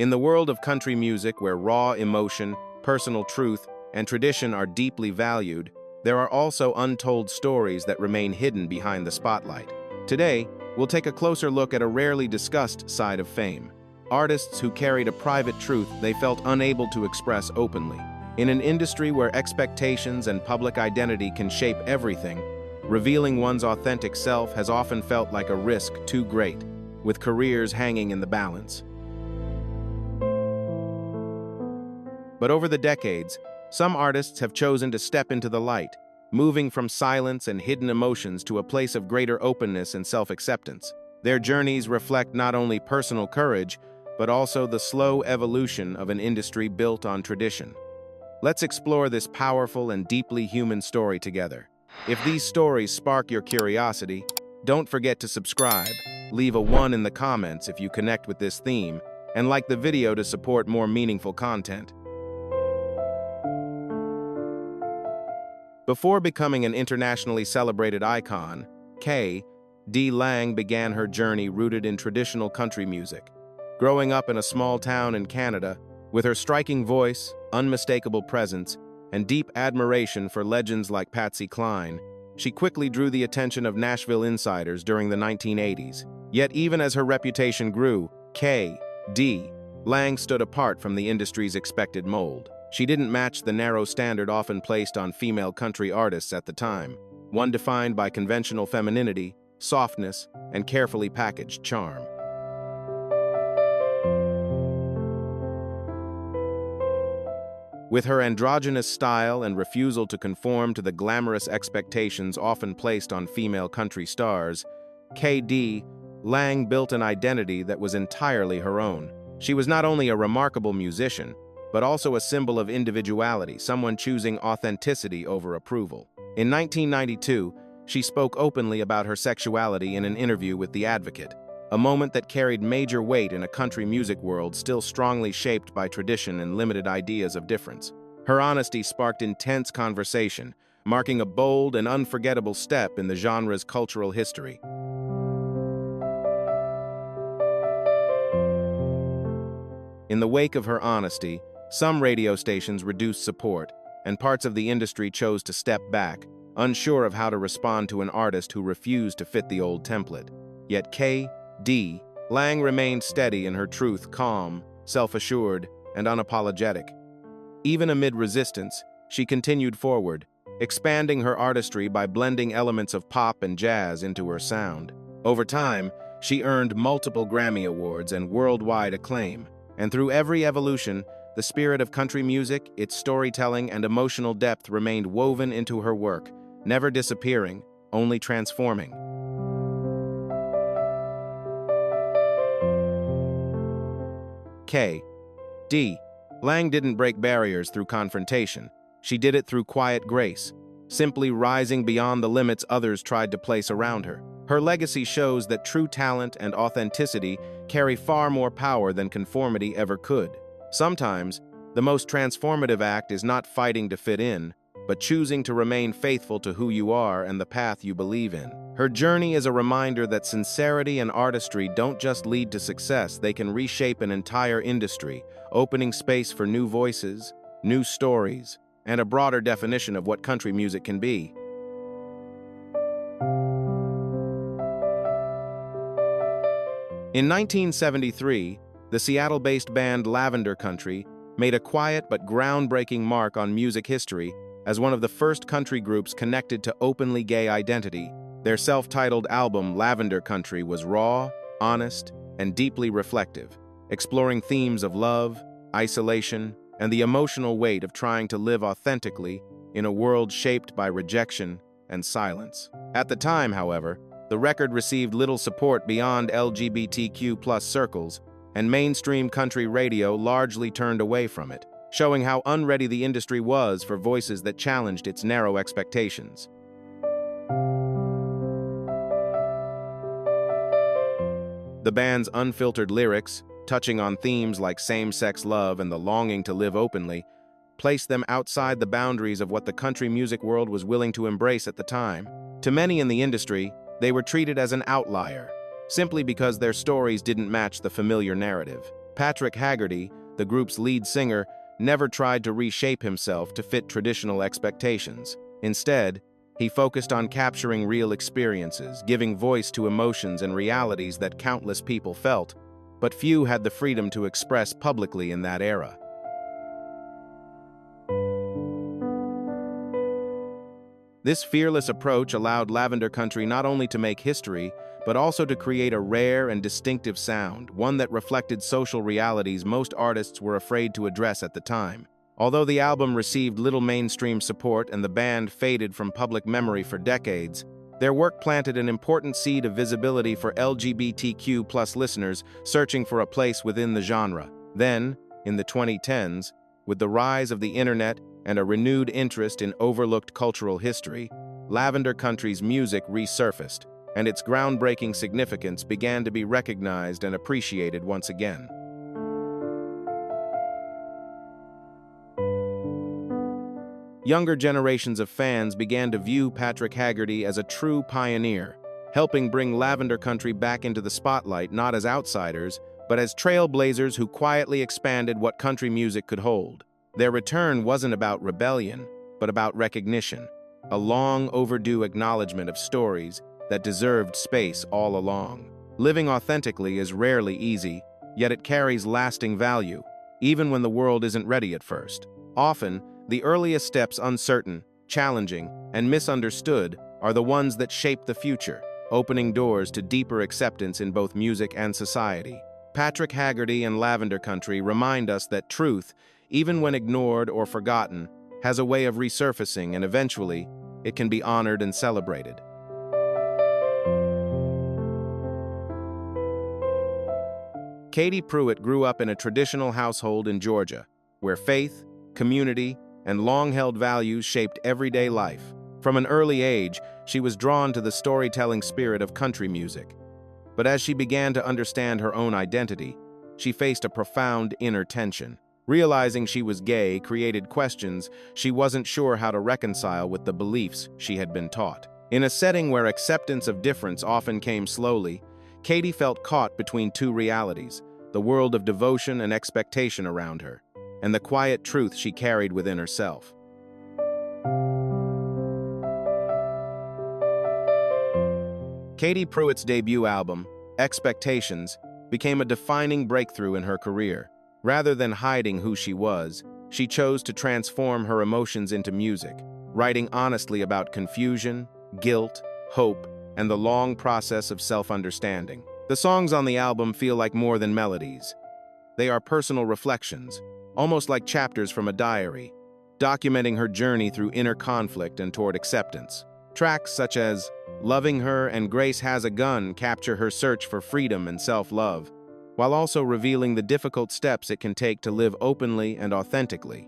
In the world of country music, where raw emotion, personal truth, and tradition are deeply valued, there are also untold stories that remain hidden behind the spotlight. Today, we'll take a closer look at a rarely discussed side of fame: artists who carried a private truth they felt unable to express openly. In an industry where expectations and public identity can shape everything, revealing one's authentic self has often felt like a risk too great, with careers hanging in the balance. But over the decades, some artists have chosen to step into the light, moving from silence and hidden emotions to a place of greater openness and self-acceptance. Their journeys reflect not only personal courage, but also the slow evolution of an industry built on tradition. Let's explore this powerful and deeply human story together. If these stories spark your curiosity, don't forget to subscribe, leave a 1 in the comments if you connect with this theme, and like the video to support more meaningful content. Before becoming an internationally celebrated icon, K.D. Lang began her journey rooted in traditional country music. Growing up in a small town in Canada, with her striking voice, unmistakable presence, and deep admiration for legends like Patsy Cline, she quickly drew the attention of Nashville insiders during the 1980s. Yet even as her reputation grew, K.D. Lang stood apart from the industry's expected mold. She didn't match the narrow standard often placed on female country artists at the time, one defined by conventional femininity, softness, and carefully packaged charm. With her androgynous style and refusal to conform to the glamorous expectations often placed on female country stars, K.D. Lang built an identity that was entirely her own. She was not only a remarkable musician, but also a symbol of individuality, someone choosing authenticity over approval. In 1992, she spoke openly about her sexuality in an interview with The Advocate, a moment that carried major weight in a country music world still strongly shaped by tradition and limited ideas of difference. Her honesty sparked intense conversation, marking a bold and unforgettable step in the genre's cultural history. In the wake of her honesty, some radio stations reduced support, and parts of the industry chose to step back, unsure of how to respond to an artist who refused to fit the old template. Yet K.D. Lang remained steady in her truth, calm, self-assured, and unapologetic. Even amid resistance, she continued forward, expanding her artistry by blending elements of pop and jazz into her sound. Over time, she earned multiple Grammy Awards and worldwide acclaim, and through every evolution, the spirit of country music, its storytelling, and emotional depth remained woven into her work, never disappearing, only transforming. K.D. Lang didn't break barriers through confrontation. She did it through quiet grace, simply rising beyond the limits others tried to place around her. Her legacy shows that true talent and authenticity carry far more power than conformity ever could. Sometimes, the most transformative act is not fighting to fit in, but choosing to remain faithful to who you are and the path you believe in. Her journey is a reminder that sincerity and artistry don't just lead to success, they can reshape an entire industry, opening space for new voices, new stories, and a broader definition of what country music can be. In 1973, the Seattle-based band Lavender Country made a quiet but groundbreaking mark on music history as one of the first country groups connected to openly gay identity. Their self-titled album, Lavender Country, was raw, honest, and deeply reflective, exploring themes of love, isolation, and the emotional weight of trying to live authentically in a world shaped by rejection and silence. At the time, however, the record received little support beyond LGBTQ+ circles, and mainstream country radio largely turned away from it, showing how unready the industry was for voices that challenged its narrow expectations. The band's unfiltered lyrics, touching on themes like same-sex love and the longing to live openly, placed them outside the boundaries of what the country music world was willing to embrace at the time. To many in the industry, they were treated as an outlier, simply because their stories didn't match the familiar narrative. Patrick Haggerty, the group's lead singer, never tried to reshape himself to fit traditional expectations. Instead, he focused on capturing real experiences, giving voice to emotions and realities that countless people felt, but few had the freedom to express publicly in that era. This fearless approach allowed Lavender Country not only to make history, but also to create a rare and distinctive sound, one that reflected social realities most artists were afraid to address at the time. Although the album received little mainstream support and the band faded from public memory for decades, their work planted an important seed of visibility for LGBTQ+ listeners searching for a place within the genre. Then, in the 2010s, with the rise of the internet and a renewed interest in overlooked cultural history, Lavender Country's music resurfaced, and its groundbreaking significance began to be recognized and appreciated once again. Younger generations of fans began to view Patrick Haggerty as a true pioneer, helping bring Lavender Country back into the spotlight not as outsiders, but as trailblazers who quietly expanded what country music could hold. Their return wasn't about rebellion, but about recognition, a long overdue acknowledgement of stories that deserved space all along. Living authentically is rarely easy, yet it carries lasting value, even when the world isn't ready at first. Often, the earliest steps uncertain, challenging, and misunderstood are the ones that shape the future, opening doors to deeper acceptance in both music and society. Patrick Haggerty and Lavender Country remind us that truth, even when ignored or forgotten, has a way of resurfacing, and eventually, it can be honored and celebrated. Katie Pruitt grew up in a traditional household in Georgia, where faith, community, and long-held values shaped everyday life. From an early age, she was drawn to the storytelling spirit of country music. But as she began to understand her own identity, she faced a profound inner tension. Realizing she was gay created questions she wasn't sure how to reconcile with the beliefs she had been taught. In a setting where acceptance of difference often came slowly, Katie felt caught between two realities, the world of devotion and expectation around her, and the quiet truth she carried within herself. Katie Pruitt's debut album, Expectations, became a defining breakthrough in her career. Rather than hiding who she was, she chose to transform her emotions into music, writing honestly about confusion, guilt, hope, and the long process of self-understanding. The songs on the album feel like more than melodies. They are personal reflections, almost like chapters from a diary, documenting her journey through inner conflict and toward acceptance. Tracks such as Loving Her and Grace Has a Gun capture her search for freedom and self-love, while also revealing the difficult steps it can take to live openly and authentically.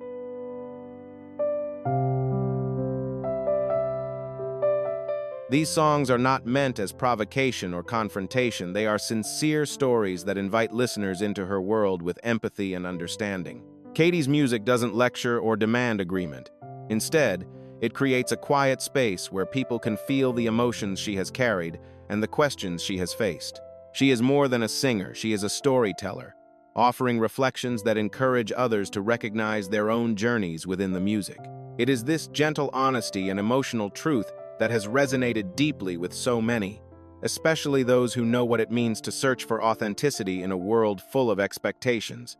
These songs are not meant as provocation or confrontation. They are sincere stories that invite listeners into her world with empathy and understanding. Katie's music doesn't lecture or demand agreement. Instead, it creates a quiet space where people can feel the emotions she has carried and the questions she has faced. She is more than a singer, she is a storyteller, offering reflections that encourage others to recognize their own journeys within the music. It is this gentle honesty and emotional truth that has resonated deeply with so many, especially those who know what it means to search for authenticity in a world full of expectations.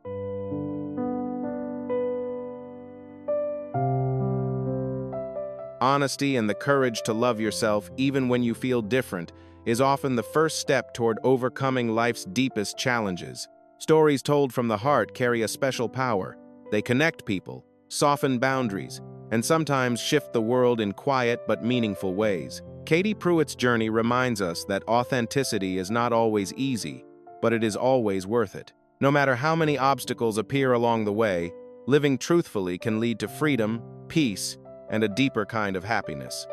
Honesty and the courage to love yourself even when you feel different is often the first step toward overcoming life's deepest challenges. Stories told from the heart carry a special power. They connect people, soften boundaries, and sometimes shift the world in quiet but meaningful ways. Katie Pruitt's journey reminds us that authenticity is not always easy, but it is always worth it. No matter how many obstacles appear along the way, living truthfully can lead to freedom, peace, and a deeper kind of happiness.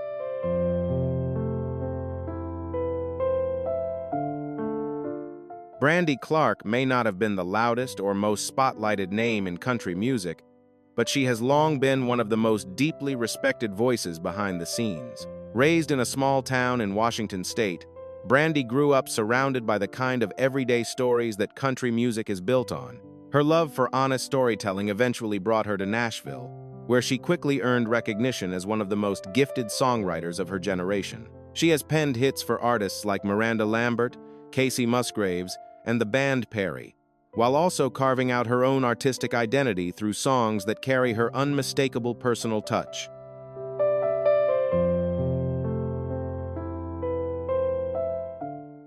Brandy Clark may not have been the loudest or most spotlighted name in country music, but she has long been one of the most deeply respected voices behind the scenes. Raised in a small town in Washington state, Brandy grew up surrounded by the kind of everyday stories that country music is built on. Her love for honest storytelling eventually brought her to Nashville, where she quickly earned recognition as one of the most gifted songwriters of her generation. She has penned hits for artists like Miranda Lambert, Casey Musgraves, and the band Perry, while also carving out her own artistic identity through songs that carry her unmistakable personal touch.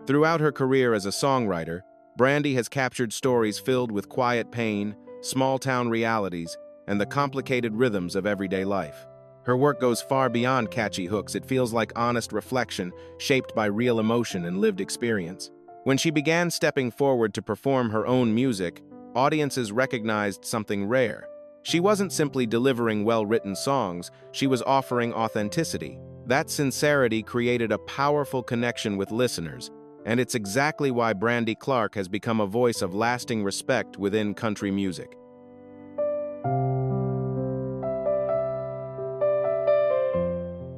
Throughout her career as a songwriter, Brandy has captured stories filled with quiet pain, small-town realities, and the complicated rhythms of everyday life. Her work goes far beyond catchy hooks. It feels like honest reflection, shaped by real emotion and lived experience. When she began stepping forward to perform her own music, audiences recognized something rare. She wasn't simply delivering well-written songs, she was offering authenticity. That sincerity created a powerful connection with listeners, and it's exactly why Brandy Clark has become a voice of lasting respect within country music.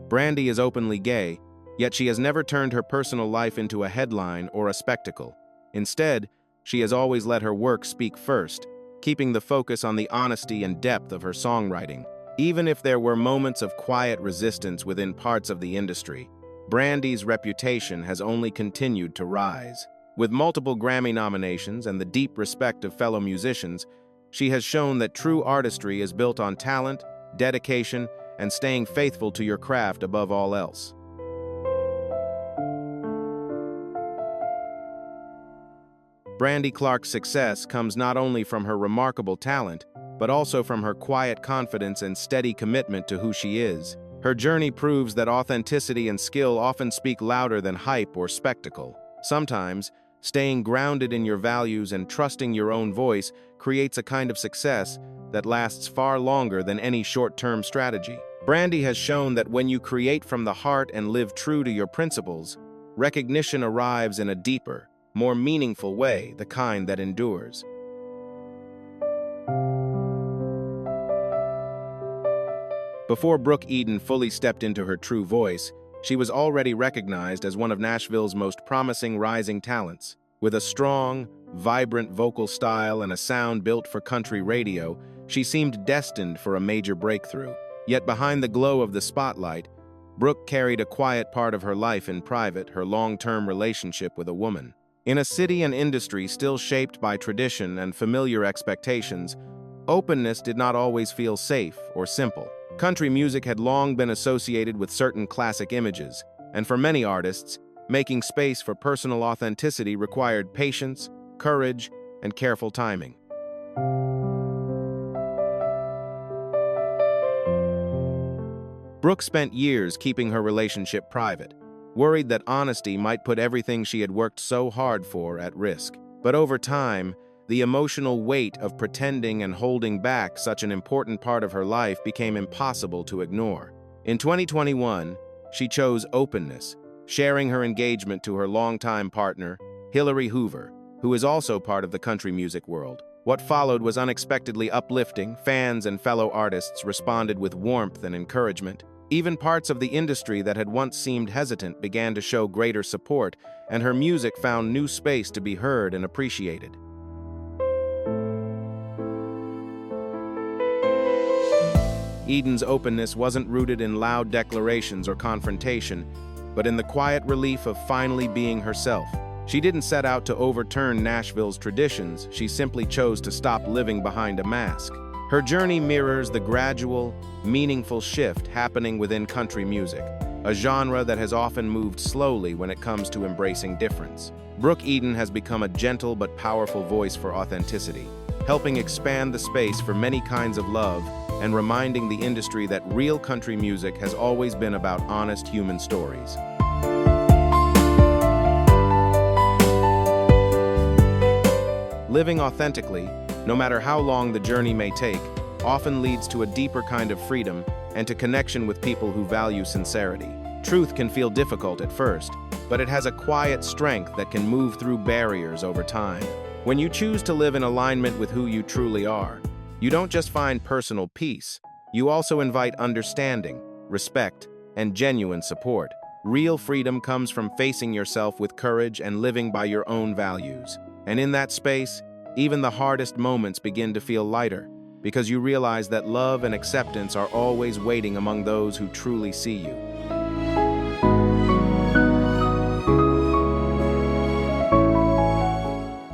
Brandy is openly gay, yet she has never turned her personal life into a headline or a spectacle. Instead, she has always let her work speak first, keeping the focus on the honesty and depth of her songwriting. Even if there were moments of quiet resistance within parts of the industry, Brandy's reputation has only continued to rise. With multiple Grammy nominations and the deep respect of fellow musicians, she has shown that true artistry is built on talent, dedication, and staying faithful to your craft above all else. Brandy Clark's success comes not only from her remarkable talent, but also from her quiet confidence and steady commitment to who she is. Her journey proves that authenticity and skill often speak louder than hype or spectacle. Sometimes, staying grounded in your values and trusting your own voice creates a kind of success that lasts far longer than any short-term strategy. Brandy has shown that when you create from the heart and live true to your principles, recognition arrives in a deeper, more meaningful way, the kind that endures. Before Brooke Eden fully stepped into her true voice, she was already recognized as one of Nashville's most promising rising talents. With a strong, vibrant vocal style and a sound built for country radio, she seemed destined for a major breakthrough. Yet behind the glow of the spotlight, Brooke carried a quiet part of her life in private, her long-term relationship with a woman. In a city and industry still shaped by tradition and familiar expectations, openness did not always feel safe or simple. Country music had long been associated with certain classic images, and for many artists, making space for personal authenticity required patience, courage, and careful timing. Brooke spent years keeping her relationship private, worried that honesty might put everything she had worked so hard for at risk. But over time, the emotional weight of pretending and holding back such an important part of her life became impossible to ignore. In 2021, she chose openness, sharing her engagement to her longtime partner, Hillary Hoover, who is also part of the country music world. What followed was unexpectedly uplifting. Fans and fellow artists responded with warmth and encouragement. Even parts of the industry that had once seemed hesitant began to show greater support, and her music found new space to be heard and appreciated. Eden's openness wasn't rooted in loud declarations or confrontation, but in the quiet relief of finally being herself. She didn't set out to overturn Nashville's traditions, she simply chose to stop living behind a mask. Her journey mirrors the gradual, meaningful shift happening within country music, a genre that has often moved slowly when it comes to embracing difference. Brooke Eden has become a gentle but powerful voice for authenticity, helping expand the space for many kinds of love and reminding the industry that real country music has always been about honest human stories. Living authentically, no matter how long the journey may take, often leads to a deeper kind of freedom and to connection with people who value sincerity. Truth can feel difficult at first, but it has a quiet strength that can move through barriers over time. When you choose to live in alignment with who you truly are, you don't just find personal peace, you also invite understanding, respect, and genuine support. Real freedom comes from facing yourself with courage and living by your own values. And in that space, even the hardest moments begin to feel lighter, because you realize that love and acceptance are always waiting among those who truly see you.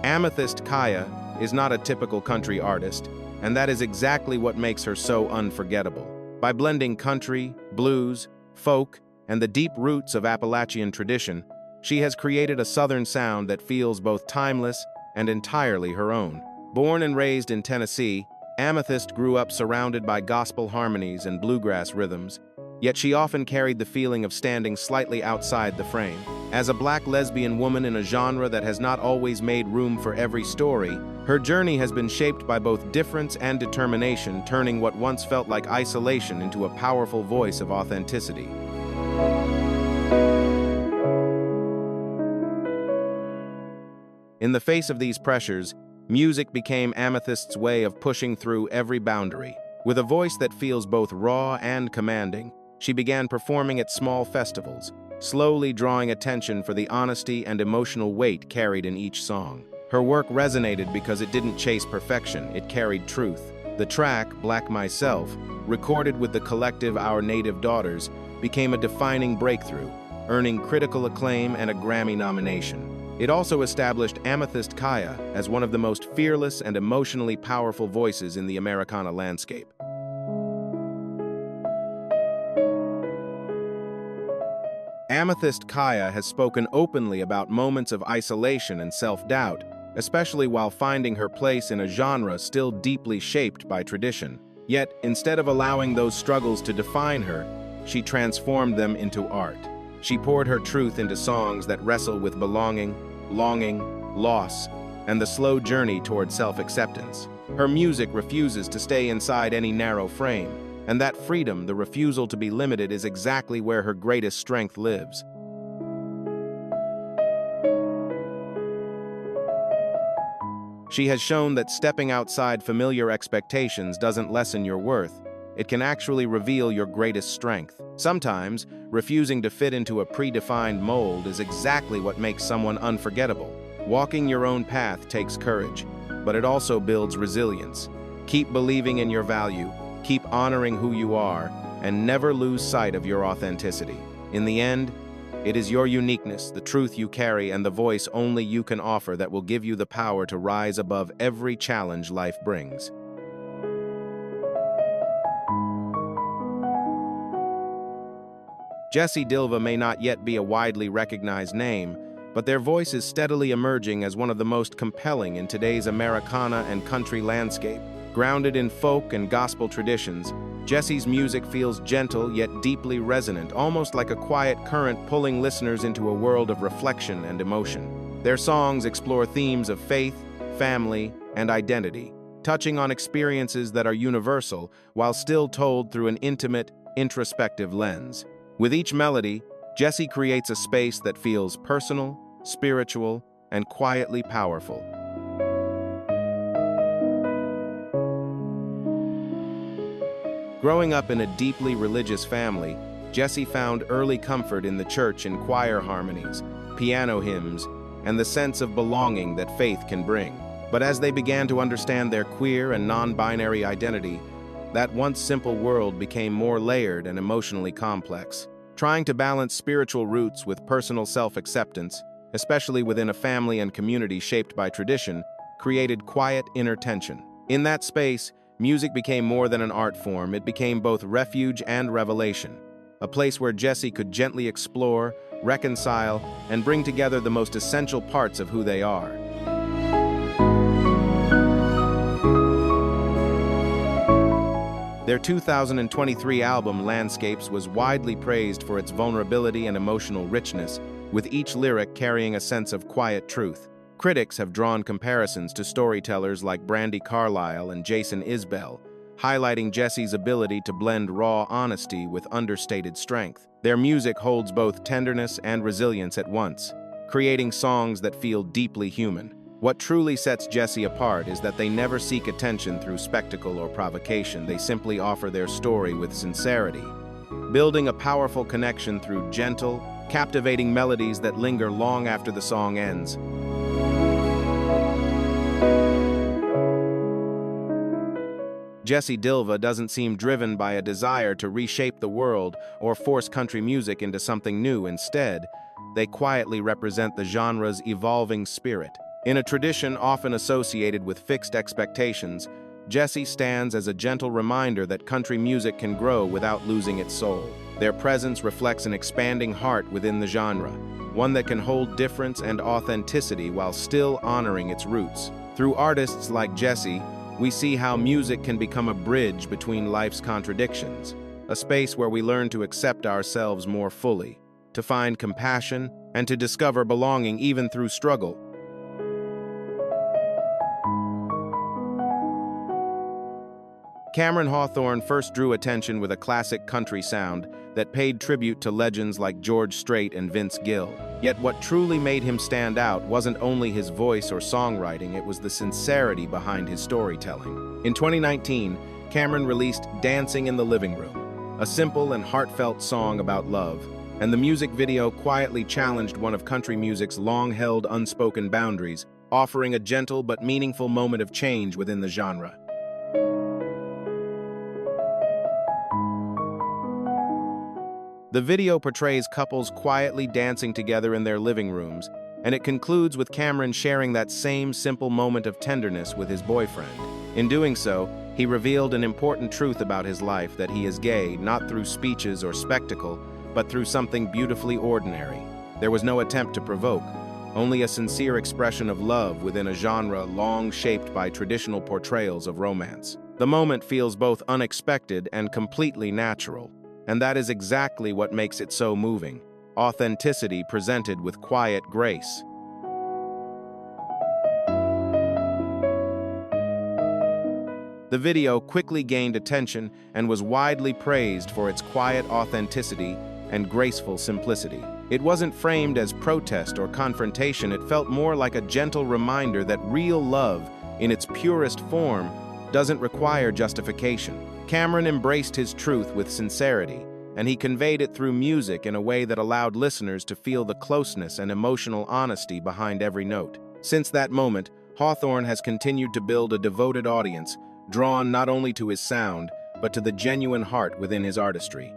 Amethyst Kaya is not a typical country artist, and that is exactly what makes her so unforgettable. By blending country, blues, folk, and the deep roots of Appalachian tradition, she has created a southern sound that feels both timeless and entirely her own. Born and raised in Tennessee, Amethyst grew up surrounded by gospel harmonies and bluegrass rhythms, yet she often carried the feeling of standing slightly outside the frame. As a black lesbian woman in a genre that has not always made room for every story, her journey has been shaped by both difference and determination, turning what once felt like isolation into a powerful voice of authenticity. In the face of these pressures, music became Amethyst's way of pushing through every boundary. With a voice that feels both raw and commanding, she began performing at small festivals, slowly drawing attention for the honesty and emotional weight carried in each song. Her work resonated because it didn't chase perfection, it carried truth. The track, Black Myself, recorded with the collective Our Native Daughters, became a defining breakthrough, earning critical acclaim and a Grammy nomination. It also established Amethyst Kaya as one of the most fearless and emotionally powerful voices in the Americana landscape. Amethyst Kaya has spoken openly about moments of isolation and self-doubt, especially while finding her place in a genre still deeply shaped by tradition. Yet, instead of allowing those struggles to define her, she transformed them into art. She poured her truth into songs that wrestle with belonging, longing, loss, and the slow journey toward self-acceptance. Her music refuses to stay inside any narrow frame, and that freedom, the refusal to be limited, is exactly where her greatest strength lives. She has shown that stepping outside familiar expectations doesn't lessen your worth. It can actually reveal your greatest strength. Sometimes, refusing to fit into a predefined mold is exactly what makes someone unforgettable. Walking your own path takes courage, but it also builds resilience. Keep believing in your value, keep honoring who you are, and never lose sight of your authenticity. In the end, it is your uniqueness, the truth you carry, and the voice only you can offer that will give you the power to rise above every challenge life brings. Jessie Dilva may not yet be a widely recognized name, but their voice is steadily emerging as one of the most compelling in today's Americana and country landscape. Grounded in folk and gospel traditions, Jessie's music feels gentle yet deeply resonant, almost like a quiet current pulling listeners into a world of reflection and emotion. Their songs explore themes of faith, family, and identity, touching on experiences that are universal while still told through an intimate, introspective lens. With each melody, Jessie creates a space that feels personal, spiritual, and quietly powerful. Growing up in a deeply religious family, Jessie found early comfort in the church in choir harmonies, piano hymns, and the sense of belonging that faith can bring. But as they began to understand their queer and non-binary identity, that once simple world became more layered and emotionally complex. Trying to balance spiritual roots with personal self-acceptance, especially within a family and community shaped by tradition, created quiet inner tension. In that space, music became more than an art form. It became both refuge and revelation, a place where Jessie could gently explore, reconcile, and bring together the most essential parts of who they are. Their 2023 album, Landscapes, was widely praised for its vulnerability and emotional richness, with each lyric carrying a sense of quiet truth. Critics have drawn comparisons to storytellers like Brandi Carlile and Jason Isbell, highlighting Jessie's ability to blend raw honesty with understated strength. Their music holds both tenderness and resilience at once, creating songs that feel deeply human. What truly sets Jessie apart is that they never seek attention through spectacle or provocation. They simply offer their story with sincerity, building a powerful connection through gentle, captivating melodies that linger long after the song ends. Jesse Dilva doesn't seem driven by a desire to reshape the world or force country music into something new. Instead, they quietly represent the genre's evolving spirit. In a tradition often associated with fixed expectations, Jesse stands as a gentle reminder that country music can grow without losing its soul. Their presence reflects an expanding heart within the genre, one that can hold difference and authenticity while still honoring its roots. Through artists like Jesse, we see how music can become a bridge between life's contradictions, a space where we learn to accept ourselves more fully, to find compassion, and to discover belonging even through struggle. Cameron Hawthorne first drew attention with a classic country sound that paid tribute to legends like George Strait and Vince Gill. Yet what truly made him stand out wasn't only his voice or songwriting, it was the sincerity behind his storytelling. In 2019, Cameron released Dancing in the Living Room, a simple and heartfelt song about love, and the music video quietly challenged one of country music's long-held unspoken boundaries, offering a gentle but meaningful moment of change within the genre. The video portrays couples quietly dancing together in their living rooms, and it concludes with Cameron sharing that same simple moment of tenderness with his boyfriend. In doing so, he revealed an important truth about his life, that he is gay, not through speeches or spectacle, but through something beautifully ordinary. There was no attempt to provoke, only a sincere expression of love within a genre long shaped by traditional portrayals of romance. The moment feels both unexpected and completely natural. And that is exactly what makes it so moving. Authenticity presented with quiet grace. The video quickly gained attention and was widely praised for its quiet authenticity and graceful simplicity. It wasn't framed as protest or confrontation, it felt more like a gentle reminder that real love, in its purest form, doesn't require justification. Cameron embraced his truth with sincerity, and he conveyed it through music in a way that allowed listeners to feel the closeness and emotional honesty behind every note. Since that moment, Hawthorne has continued to build a devoted audience, drawn not only to his sound, but to the genuine heart within his artistry.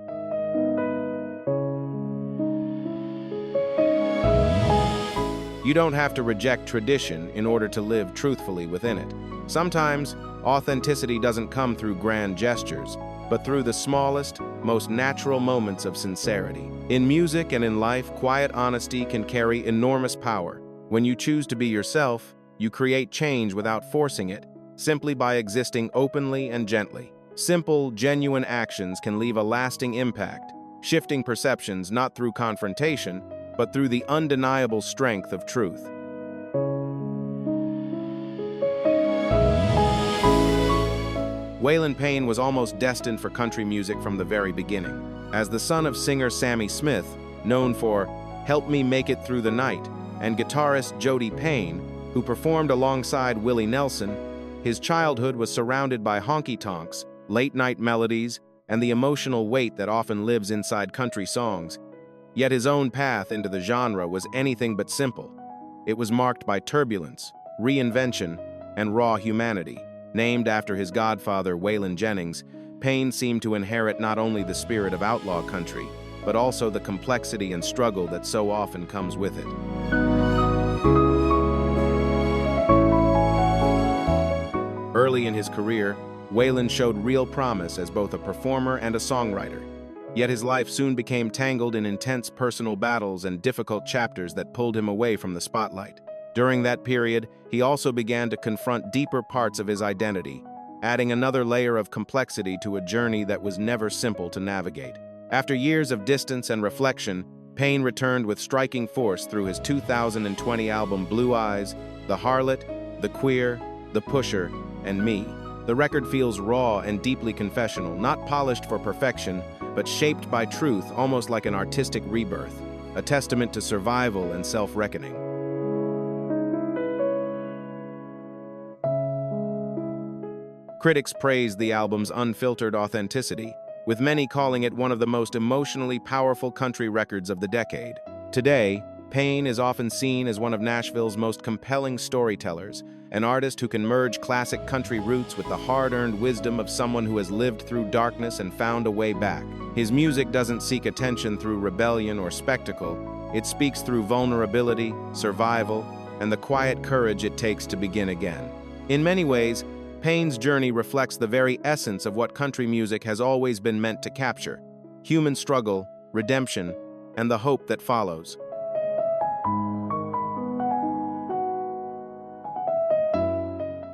You don't have to reject tradition in order to live truthfully within it. Sometimes, authenticity doesn't come through grand gestures, but through the smallest, most natural moments of sincerity. In music and in life, quiet honesty can carry enormous power. When you choose to be yourself, you create change without forcing it, simply by existing openly and gently. Simple, genuine actions can leave a lasting impact, shifting perceptions not through confrontation, but through the undeniable strength of truth. Waylon Payne was almost destined for country music from the very beginning. As the son of singer Sammy Smith, known for Help Me Make It Through the Night, and guitarist Jody Payne, who performed alongside Willie Nelson, his childhood was surrounded by honky-tonks, late-night melodies, and the emotional weight that often lives inside country songs. Yet his own path into the genre was anything but simple. It was marked by turbulence, reinvention, and raw humanity. Named after his godfather, Waylon Jennings, Payne seemed to inherit not only the spirit of outlaw country, but also the complexity and struggle that so often comes with it. Early in his career, Waylon showed real promise as both a performer and a songwriter. Yet his life soon became tangled in intense personal battles and difficult chapters that pulled him away from the spotlight. During that period, he also began to confront deeper parts of his identity, adding another layer of complexity to a journey that was never simple to navigate. After years of distance and reflection, Payne returned with striking force through his 2020 album Blue Eyes, The Harlot, The Queer, The Pusher, and Me. The record feels raw and deeply confessional, not polished for perfection, but shaped by truth, almost like an artistic rebirth, a testament to survival and self-reckoning. Critics praised the album's unfiltered authenticity, with many calling it one of the most emotionally powerful country records of the decade. Today, Payne is often seen as one of Nashville's most compelling storytellers, an artist who can merge classic country roots with the hard-earned wisdom of someone who has lived through darkness and found a way back. His music doesn't seek attention through rebellion or spectacle. It speaks through vulnerability, survival, and the quiet courage it takes to begin again. In many ways, Payne's journey reflects the very essence of what country music has always been meant to capture: human struggle, redemption, and the hope that follows.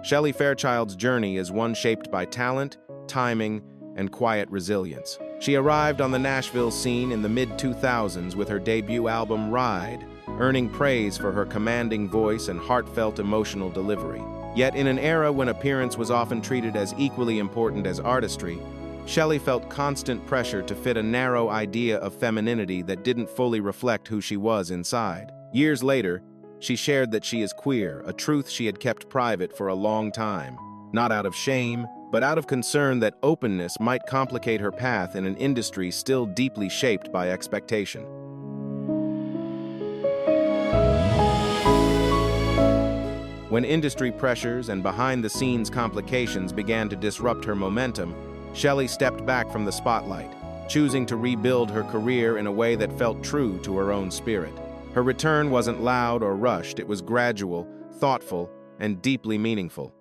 Shelley Fairchild's journey is one shaped by talent, timing, and quiet resilience. She arrived on the Nashville scene in the mid-2000s with her debut album Ride, earning praise for her commanding voice and heartfelt emotional delivery. Yet in an era when appearance was often treated as equally important as artistry, Shelley felt constant pressure to fit a narrow idea of femininity that didn't fully reflect who she was inside. Years later, she shared that she is queer, a truth she had kept private for a long time, not out of shame, but out of concern that openness might complicate her path in an industry still deeply shaped by expectation. When industry pressures and behind-the-scenes complications began to disrupt her momentum, Shelley stepped back from the spotlight, choosing to rebuild her career in a way that felt true to her own spirit. Her return wasn't loud or rushed, it was gradual, thoughtful, and deeply meaningful.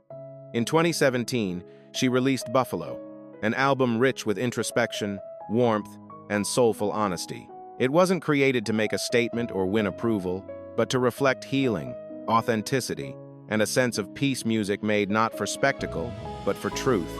In 2017, she released Buffalo, an album rich with introspection, warmth, and soulful honesty. It wasn't created to make a statement or win approval, but to reflect healing, authenticity, and a sense of peace, music made not for spectacle, but for truth.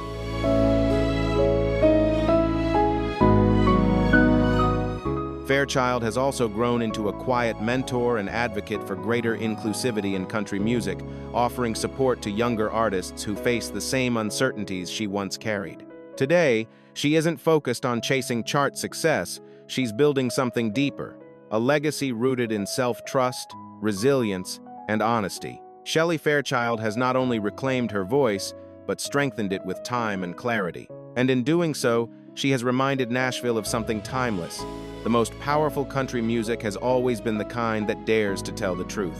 Fairchild has also grown into a quiet mentor and advocate for greater inclusivity in country music, offering support to younger artists who face the same uncertainties she once carried. Today, she isn't focused on chasing chart success, she's building something deeper, a legacy rooted in self-trust, resilience, and honesty. Shelley Fairchild has not only reclaimed her voice, but strengthened it with time and clarity. And in doing so, she has reminded Nashville of something timeless. The most powerful country music has always been the kind that dares to tell the truth.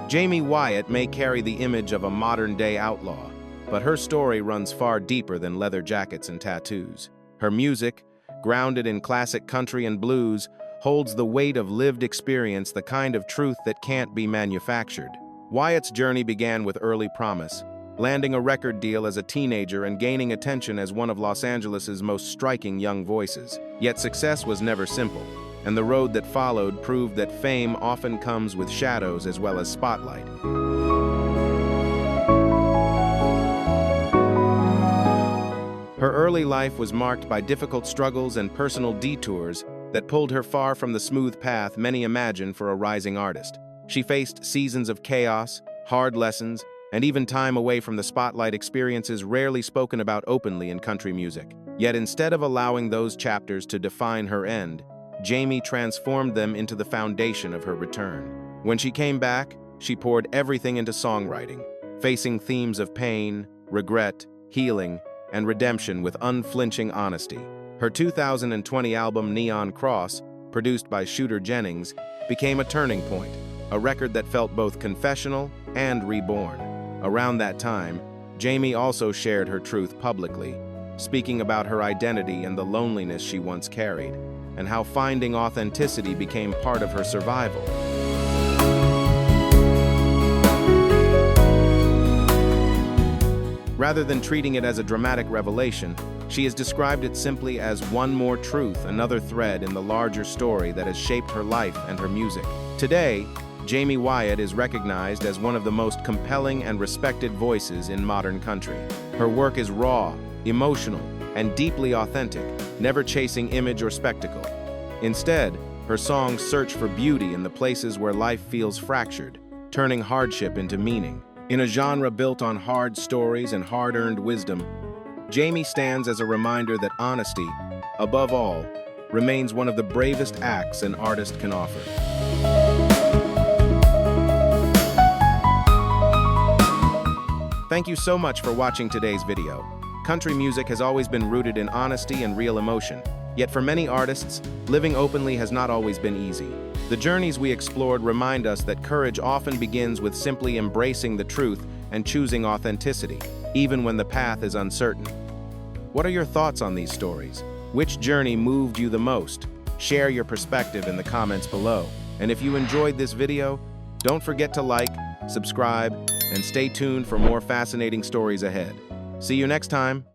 Jamie Wyatt may carry the image of a modern-day outlaw, but her story runs far deeper than leather jackets and tattoos. Her music, grounded in classic country and blues, holds the weight of lived experience, the kind of truth that can't be manufactured. Wyatt's journey began with early promise, landing a record deal as a teenager and gaining attention as one of Los Angeles's most striking young voices. Yet success was never simple, and the road that followed proved that fame often comes with shadows as well as spotlight. Her early life was marked by difficult struggles and personal detours that pulled her far from the smooth path many imagine for a rising artist. She faced seasons of chaos, hard lessons, and even time away from the spotlight, experiences rarely spoken about openly in country music. Yet instead of allowing those chapters to define her end, Jamie transformed them into the foundation of her return. When she came back, she poured everything into songwriting, facing themes of pain, regret, healing, and redemption with unflinching honesty. Her 2020 album Neon Cross, produced by Shooter Jennings, became a turning point, a record that felt both confessional and reborn. Around that time, Jamie also shared her truth publicly, speaking about her identity and the loneliness she once carried, and how finding authenticity became part of her survival. Rather than treating it as a dramatic revelation, she has described it simply as one more truth, another thread in the larger story that has shaped her life and her music. Today, Jamie Wyatt is recognized as one of the most compelling and respected voices in modern country. Her work is raw, emotional, and deeply authentic, never chasing image or spectacle. Instead, her songs search for beauty in the places where life feels fractured, turning hardship into meaning. In a genre built on hard stories and hard-earned wisdom, Jamie stands as a reminder that honesty, above all, remains one of the bravest acts an artist can offer. Thank you so much for watching today's video. Country music has always been rooted in honesty and real emotion. Yet for many artists, living openly has not always been easy. The journeys we explored remind us that courage often begins with simply embracing the truth and choosing authenticity, even when the path is uncertain. What are your thoughts on these stories? Which journey moved you the most? Share your perspective in the comments below. And if you enjoyed this video, don't forget to like, subscribe, and stay tuned for more fascinating stories ahead. See you next time.